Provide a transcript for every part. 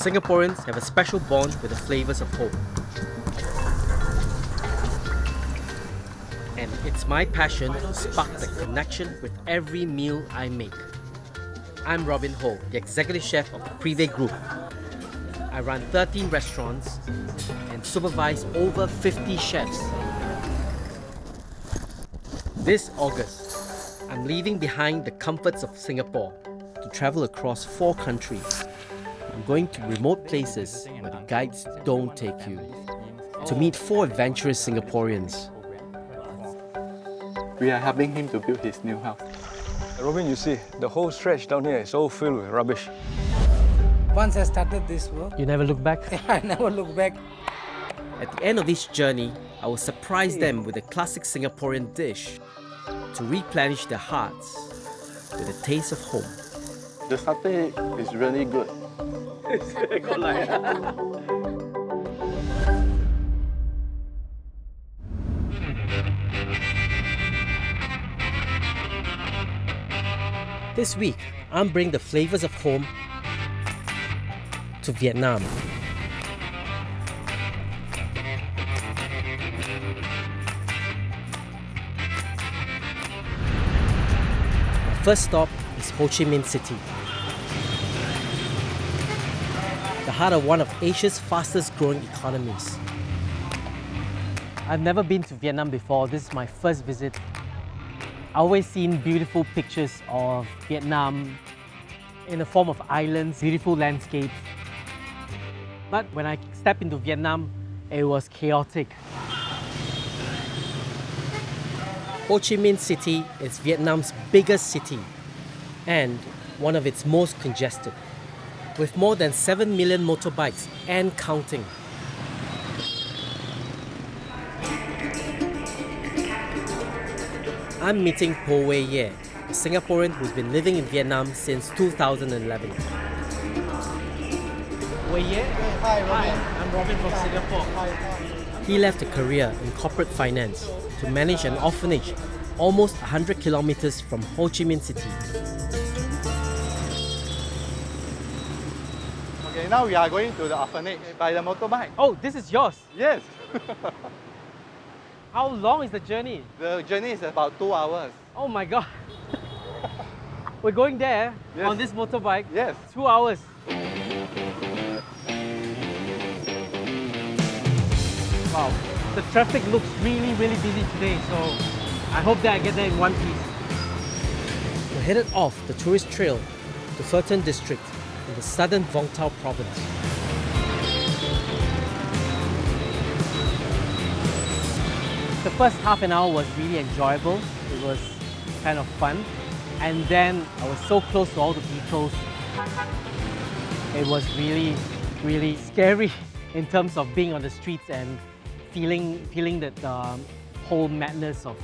Singaporeans have a special bond with the flavours of home. And it's my passion to spark the connection with every meal I make. I'm Robin Ho, the executive chef of the Poh Group. I run 13 restaurants and supervise over 50 chefs. This August, I'm leaving behind the comforts of Singapore to travel across 4 countries. I'm going to remote places where the guides don't take you, to meet 4 adventurous Singaporeans. We are helping him to build his new house. Robin, you see, the whole stretch down here is all filled with rubbish. Once I started this work, You never look back? I never look back. At the end of this journey, I will surprise them with a classic Singaporean dish to replenish their hearts with a taste of home. The satay is really good. This week, I'm bringing the flavours of home to Vietnam. My first stop is Ho Chi Minh City, the heart of one of Asia's fastest growing economies. I've never been to Vietnam before. This is my first visit. I've always seen beautiful pictures of Vietnam in the form of islands, beautiful landscapes. But when I stepped into Vietnam, it was chaotic. Ho Chi Minh City is Vietnam's biggest city and one of its most congested, with more than 7 million motorbikes and counting. I'm meeting Poh Wei Ye, a Singaporean who's been living in Vietnam since 2011. Wei Ye? Hi, Robin. I'm Robin from Singapore. He left a career in corporate finance to manage an orphanage almost 100 kilometers from Ho Chi Minh City. Okay, now we are going to the orphanage by the motorbike. Oh, this is yours. Yes. How long is the journey? The journey is about 2 hours. Oh my god. We're going there Yes. on this motorbike. Yes. 2 hours. Wow. The traffic looks really busy today, so I hope that I get there in one piece. We're headed off the tourist trail to Pho Tan district in the southern Vong Tau province. The first half an hour was really enjoyable. It was kind of fun. And then I was so close to all the vehicles. It was really scary in terms of being on the streets and feeling that whole madness of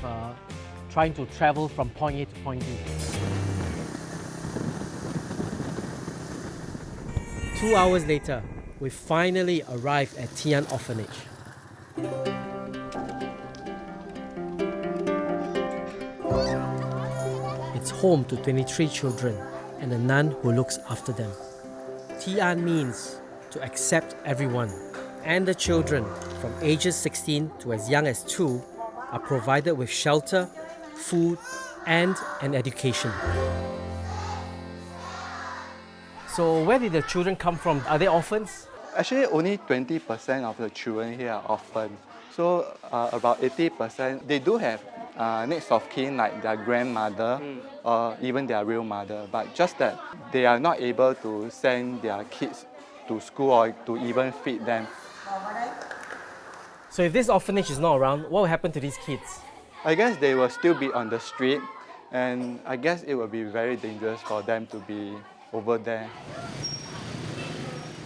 trying to travel from point A to point B. 2 hours later, we finally arrived at Tian Orphanage. It's home to 23 children and a nun who looks after them. Tian means to accept everyone, and the children from ages 16 to as young as 2 are provided with shelter, food, and an education. So where did the children come from? Are they orphans? Actually, only 20% of the children here are orphans. So about 80%, they do have next of kin like their grandmother or even their real mother, but just that they are not able to send their kids to school or to even feed them. So if this orphanage is not around, what will happen to these kids? I guess they will still be on the street, and I guess it will be very dangerous for them to be over there.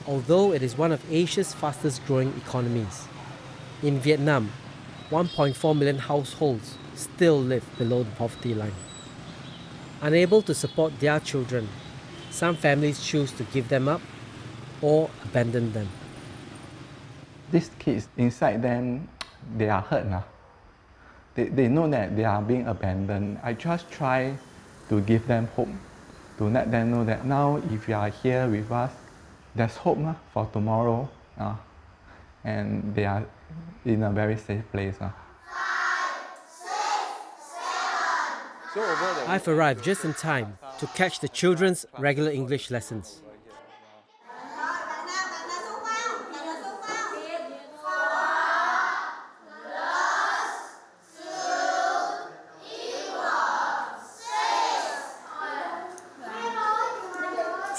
Although it is one of Asia's fastest growing economies, in Vietnam, 1.4 million households still live below the poverty line. Unable to support their children, some families choose to give them up or abandon them. These kids, inside them, they are hurt now. They know that they are being abandoned. I just try to give them hope, to let them know that now if you are here with us, there's hope for tomorrow, and they are in a very safe place. So over the I've arrived just in time to catch the children's regular English lessons.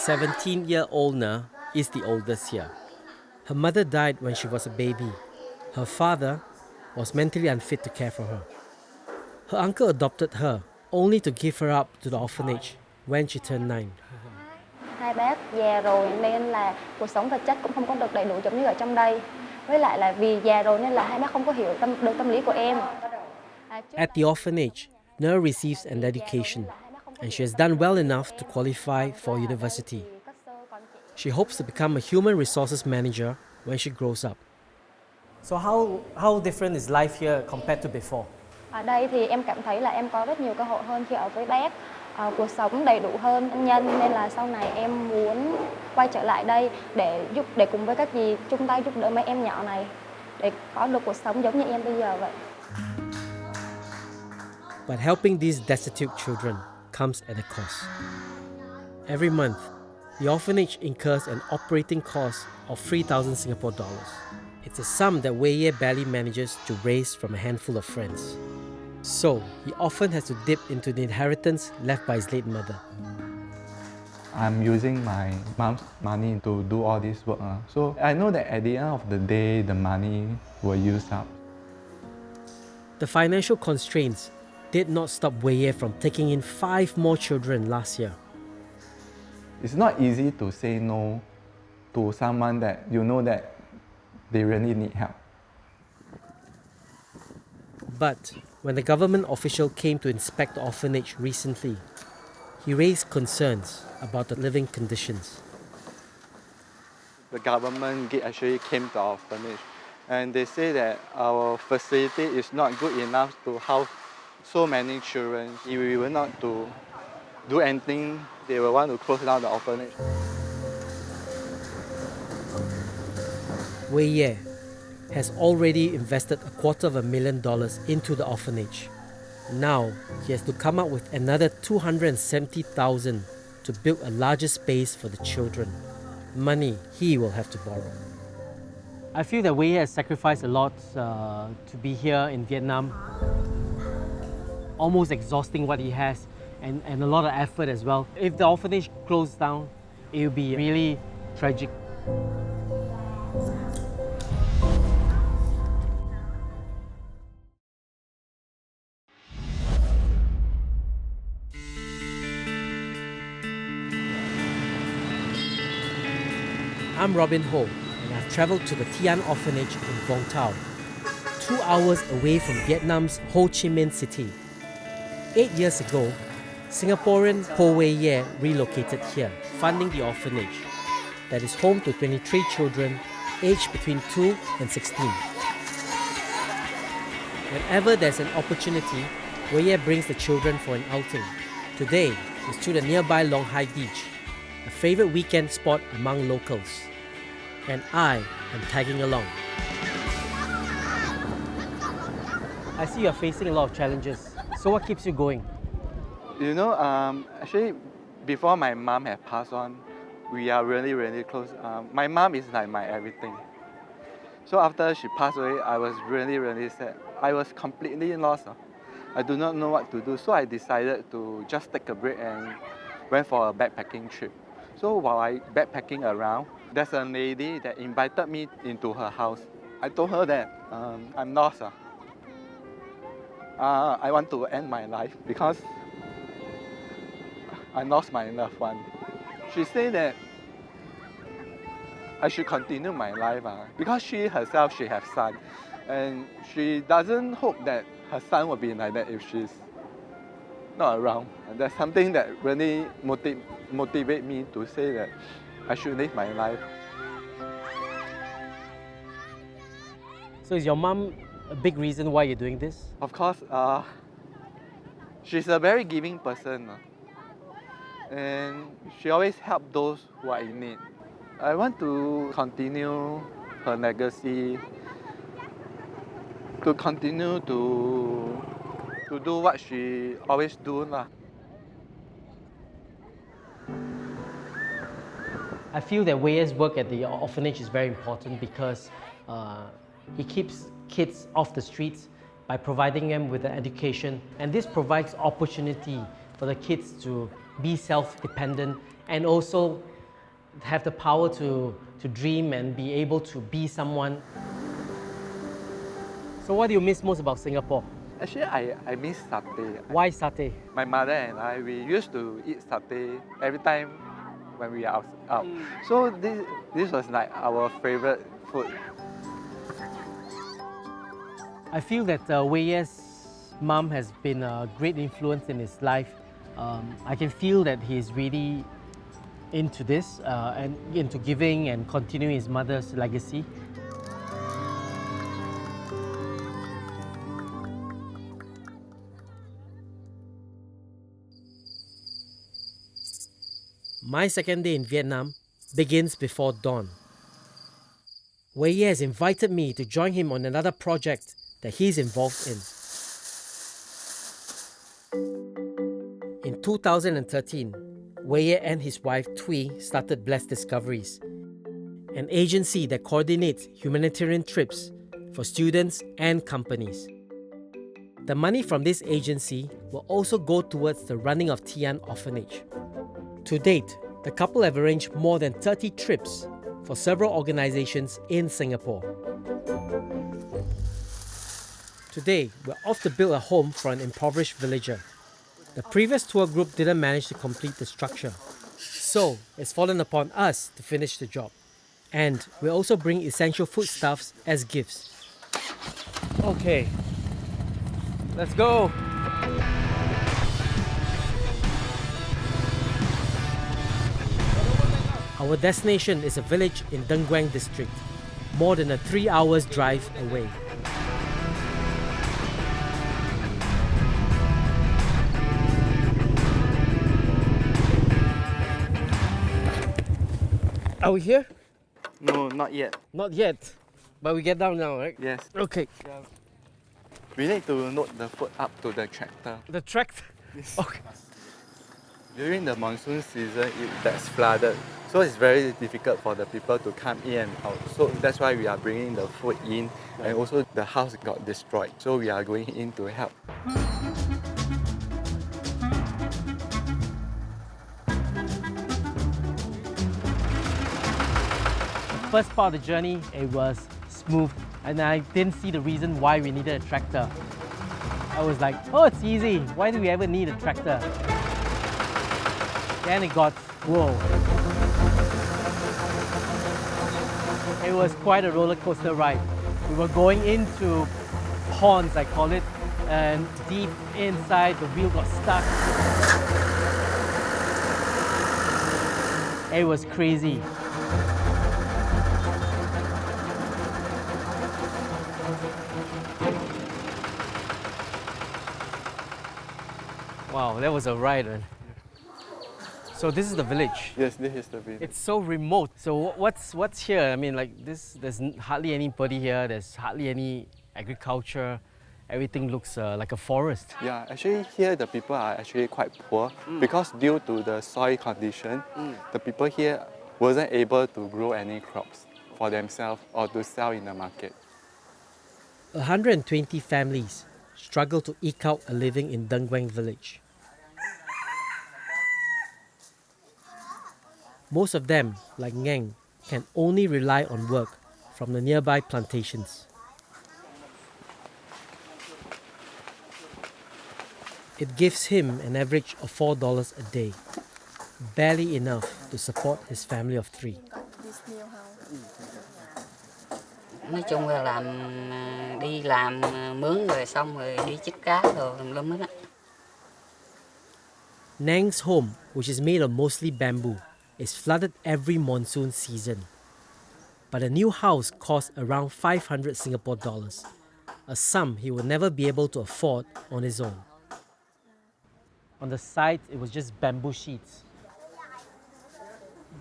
"17-year-old Na is the oldest here. Her mother died when she was a baby. Her father was mentally unfit to care for her. Her uncle adopted her, only to give her up to the orphanage when she turned 9. Hai bác già rồi nên là cuộc sống vật chất cũng không có được đầy đủ giống như ở trong đây. Với lại là vì già rồi nên là hai bác không có hiểu được tâm lý của em. At the orphanage, Na receives an education, and she has done well enough to qualify for university. She hopes to become a human resources manager when she grows up. So how different is life here compared to before? Ở đây thì em cảm thấy là em có rất nhiều cơ hội hơn khi ở với bác. Cuộc sống đầy đủ hơn ân nhân, nên là sau này em muốn quay trở lại đây để cùng với các dì chung tay giúp đỡ mấy em nhỏ này để có được cuộc sống giống như em bây giờ vậy. But helping these destitute children comes at a cost. Every month, the orphanage incurs an operating cost of 3,000 Singapore dollars. It's a sum that Wei Ye barely manages to raise from a handful of friends. So, he often has to dip into the inheritance left by his late mother. I'm using my mom's money to do all this work. So I know that at the end of the day, the money will use up. The financial constraints did not stop Wei Ye from taking in 5 more children last year. It's not easy to say no to someone that you know that they really need help. But when the government official came to inspect the orphanage recently, he raised concerns about the living conditions. The government actually came to our orphanage, and they say that our facility is not good enough to house so many children. If we were not to do anything, they will want to close down the orphanage. Wei Ye has already invested $250,000 into the orphanage. Now, he has to come up with another $270,000 to build a larger space for the children. Money he will have to borrow. I feel that Wei Ye has sacrificed a lot to be here in Vietnam, almost exhausting what he has, and a lot of effort as well. If the orphanage closed down, it would be really tragic. I'm Robin Ho, and I've travelled to the Tian Orphanage in Vung Tau, 2 hours away from Vietnam's Ho Chi Minh City. 8 years ago, Singaporean Poh Wei Ye relocated here, funding the orphanage that is home to 23 children aged between 2 and 16. Whenever there's an opportunity, Wei Ye brings the children for an outing. Today is to the nearby Long Hai Beach, a favourite weekend spot among locals. And I am tagging along. I see you're facing a lot of challenges. So what keeps you going? You know, actually, before my mom had passed on, we are really, really close. My mom is like my everything. So after she passed away, I was really, really sad. I was completely lost. I do not know what to do. So I decided to just take a break and went for a backpacking trip. So while I backpacking around, there's a lady that invited me into her house. I told her that I'm lost. I want to end my life because I lost my loved one. She said that I should continue my life because she herself, she has son. And she doesn't hope that her son will be like that if she's not around. And that's something that really motivate me to say that I should live my life. So is your mom a big reason why you're doing this? Of course, she's a very giving person. And she always helps those who are in need. I want to continue her legacy, to continue to do what she always do lah. I feel that Wei Ye's work at the orphanage is very important because he keeps kids off the streets by providing them with an education, and this provides opportunity for the kids to be self-dependent and also have the power to dream and be able to be someone. So what do you miss most about Singapore? Actually, I miss satay. Why satay? My mother and I, we used to eat satay every time when we are out. So this was like our favorite food. I feel that Wei Ye's mum has been a great influence in his life. I can feel that he's really into this and into giving and continuing his mother's legacy. My second day in Vietnam begins before dawn. Wei Ye has invited me to join him on another project that he's involved in. In 2013, Wei Ye and his wife Thuy started Blessed Discoveries, an agency that coordinates humanitarian trips for students and companies. The money from this agency will also go towards the running of Tian Orphanage. To date, the couple have arranged more than 30 trips for several organizations in Singapore. Today, we're off to build a home for an impoverished villager. The previous tour group didn't manage to complete the structure, so it's fallen upon us to finish the job. And we also bring essential foodstuffs as gifts. Okay, let's go! Our destination is a village in Deng Guang district, more than a 3 hours drive away. Are we here? No, not yet. Not yet, but we get down now, right? Yes. Okay. We need to load the food up to the tractor. The tractor? Okay. During the monsoon season, it gets flooded. So it's very difficult for the people to come in and out. So that's why we are bringing the food in. And also the house got destroyed. So we are going in to help. The first part of the journey, it was smooth. And I didn't see the reason why we needed a tractor. I was like, oh, it's easy. Why do we ever need a tractor? Then it got, whoa. It was quite a roller coaster ride. We were going into ponds, I call it, and deep inside the wheel got stuck. It was crazy. Wow, that was a ride, man. So this is the village. Yes, this is the village. It's so remote. So what's here? I mean, like this. There's hardly anybody here. There's hardly any agriculture. Everything looks like a forest. Yeah, actually here the people are actually quite poor because due to the soil condition, the people here wasn't able to grow any crops for themselves or to sell in the market. 120 families struggle to eke out a living in Deng Guang village. Most of them, like Ngeng, can only rely on work from the nearby plantations. It gives him an average of $4 a day, barely enough to support his family of 3. Nói chung là làm đi làm mướn rồi xong rồi đi chích cá rồi tùm lum hết á. Nang's home, which is made of mostly bamboo, is flooded every monsoon season. But a new house costs around 500 Singapore dollars, a sum he will never be able to afford on his own. On the side, it was just bamboo sheets.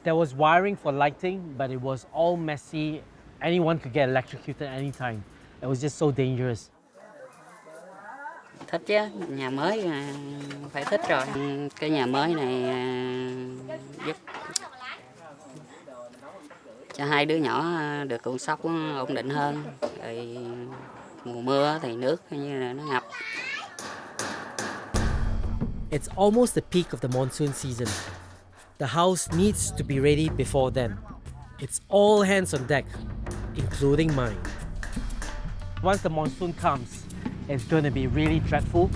There was wiring for lighting, but it was all messy. Anyone could get electrocuted anytime. It was just so dangerous. Thích chứ, nhà mới phải thích rồi. Cái nhà mới này giúp cho hai đứa nhỏ được cuộc sống ổn định hơn. Rồi mùa mưa thì nước như là nó ngập. It's almost the peak of the monsoon season. The house needs to be ready before then. It's all hands on deck, including mine. Once the monsoon comes, it's going to be really dreadful.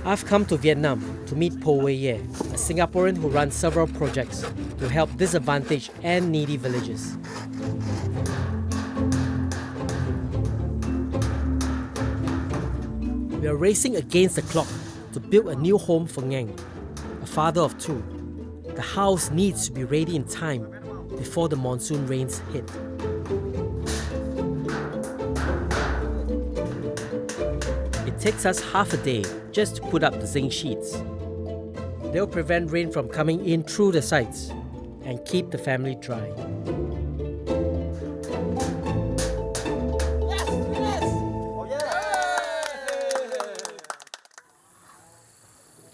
I've come to Vietnam to meet Poh Wei Ye, a Singaporean who runs several projects to help disadvantaged and needy villages. We are racing against the clock to build a new home for Ngang, a father of two. The house needs to be ready in time before the monsoon rains hit. It takes us half a day just to put up the zinc sheets. They'll prevent rain from coming in through the sides and keep the family dry.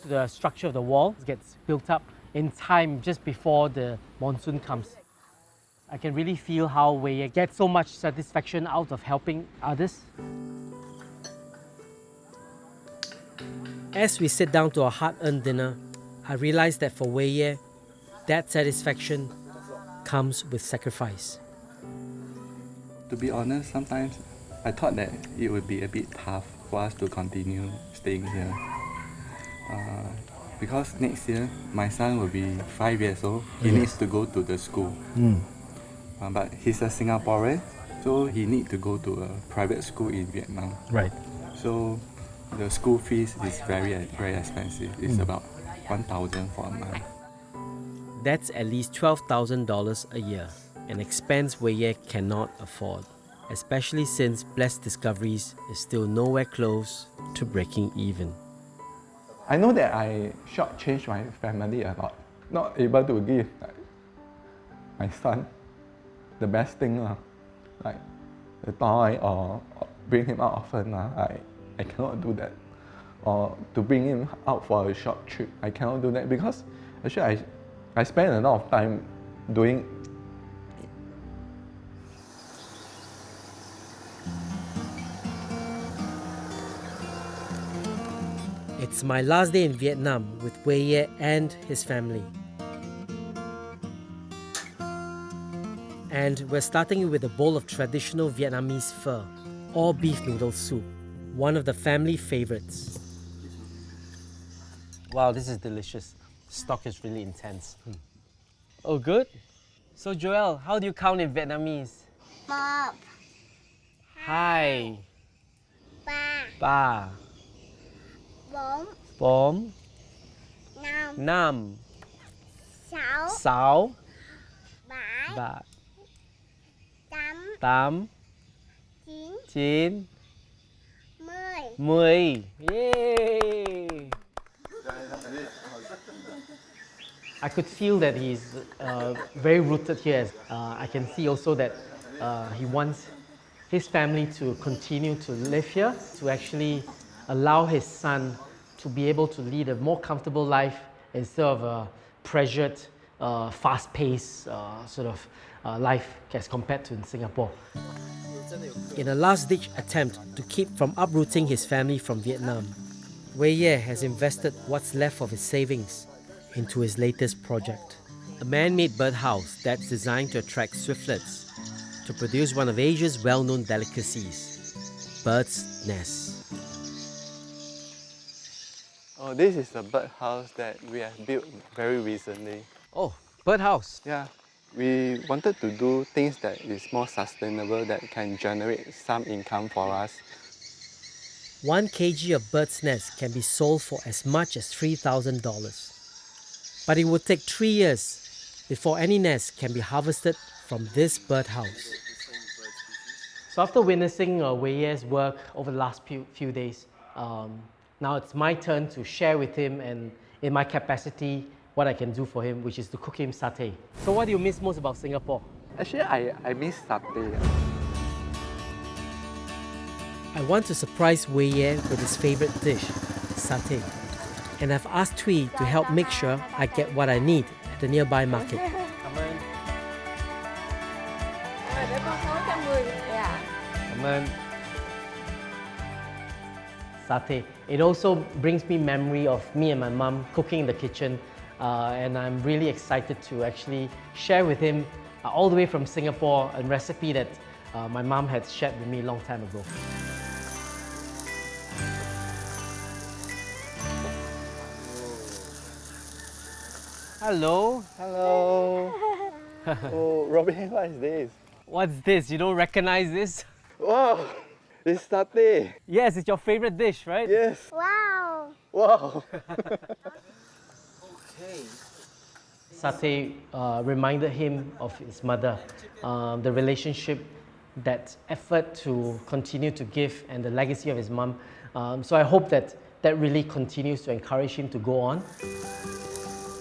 The structure of the wall gets built up in time just before the monsoon comes. I can really feel how we get so much satisfaction out of helping others. As we sit down to our hard-earned dinner, I realize that for Wei Ye, that satisfaction comes with sacrifice. To be honest, sometimes I thought that it would be a bit tough for us to continue staying here. Because next year, my son will be 5 years old. He needs to go to the school. But he's a Singaporean, so he needs to go to a private school in Vietnam. Right. So the school fees is very expensive. It's about 1,000 for a month. That's at least $12,000 a year, an expense Wei Ye cannot afford, especially since Blessed Discoveries is still nowhere close to breaking even. I know that I shortchanged my family a lot. Not able to give my son the best thing, like the toy or bring him out often. I cannot do that. Or to bring him out for a short trip, I cannot do that because actually I spend a lot of time doing. It's my last day in Vietnam with Wei Ye and his family. And we're starting with a bowl of traditional Vietnamese pho or beef noodle soup, one of the family favorites. Wow, this is delicious. Stock is really intense. Oh, good. So Joel, how do you count in Vietnamese? Một, Hai, ba, ba, bốn, bốn, năm, năm, sáu, sáu, bảy, bảy, tám, tám, chín, chín, mười. 10. Yay! I could feel that he's very rooted here. I can see also that he wants his family to continue to live here, to actually allow his son to be able to lead a more comfortable life instead of a pressured, fast-paced sort of life as compared to in Singapore. In a last-ditch attempt to keep from uprooting his family from Vietnam, Wei Ye has invested what's left of his savings into his latest project, a man-made birdhouse that's designed to attract swiftlets to produce one of Asia's well-known delicacies, bird's nests. Oh, this is a birdhouse that we have built very recently. Oh, birdhouse. Yeah, we wanted to do things that is more sustainable, that can generate some income for us. 1 kg of bird's nest can be sold for as much as $3,000. But it would take 3 years before any nest can be harvested from this birdhouse. So after witnessing Wei Ye's work over the last few days, now it's my turn to share with him and in my capacity what I can do for him, which is to cook him satay. So what do you miss most about Singapore? Actually, I miss satay. I want to surprise Wei Ye with his favorite dish, satay. And I've asked Thuy to help make sure I get what I need at the nearby market. Cảm ơn. Satay. It also brings me memory of me and my mum cooking in the kitchen, and I'm really excited to actually share with him all the way from Singapore a recipe that my mum had shared with me a long time ago. Hello. Hello. Oh, Robin, what is this? What's this? You don't recognize this? Wow, it's satay. Yes, it's your favorite dish, right? Yes. Wow. Wow. Satay reminded him of his mother, the relationship, that effort to continue to give and the legacy of his mum. So I hope that really continues to encourage him to go on.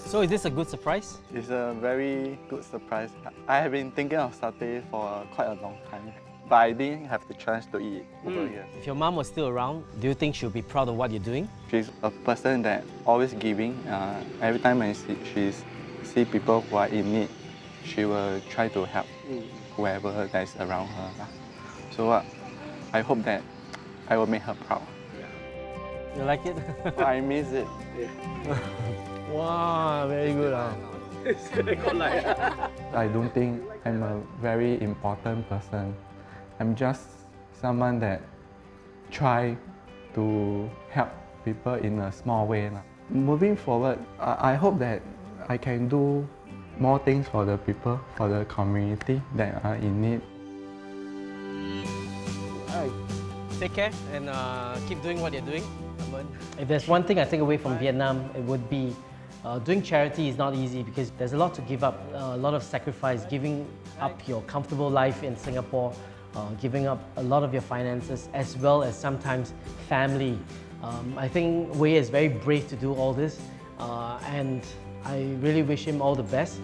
So is this a good surprise? It's a very good surprise. I have been thinking of satay for quite a long time, but I didn't have the chance to eat over here. If your mum was still around, do you think she'll be proud of what you're doing? She's a person that always giving. Every time I see people who are in need, she will try to help whoever that is around her. So I hope that I will make her proud. You like it? I miss it. Wow, very good. I don't think I'm a very important person. I'm just someone that try to help people in a small way. Moving forward, I hope that I can do more things for the people, for the community that are in need. Alright, take care and keep doing what you're doing. If there's one thing I take away from Vietnam, it would be doing charity is not easy because there's a lot to give up, a lot of sacrifice, giving up your comfortable life in Singapore, giving up a lot of your finances, as well as sometimes family. I think Wei is very brave to do all this, and I really wish him all the best.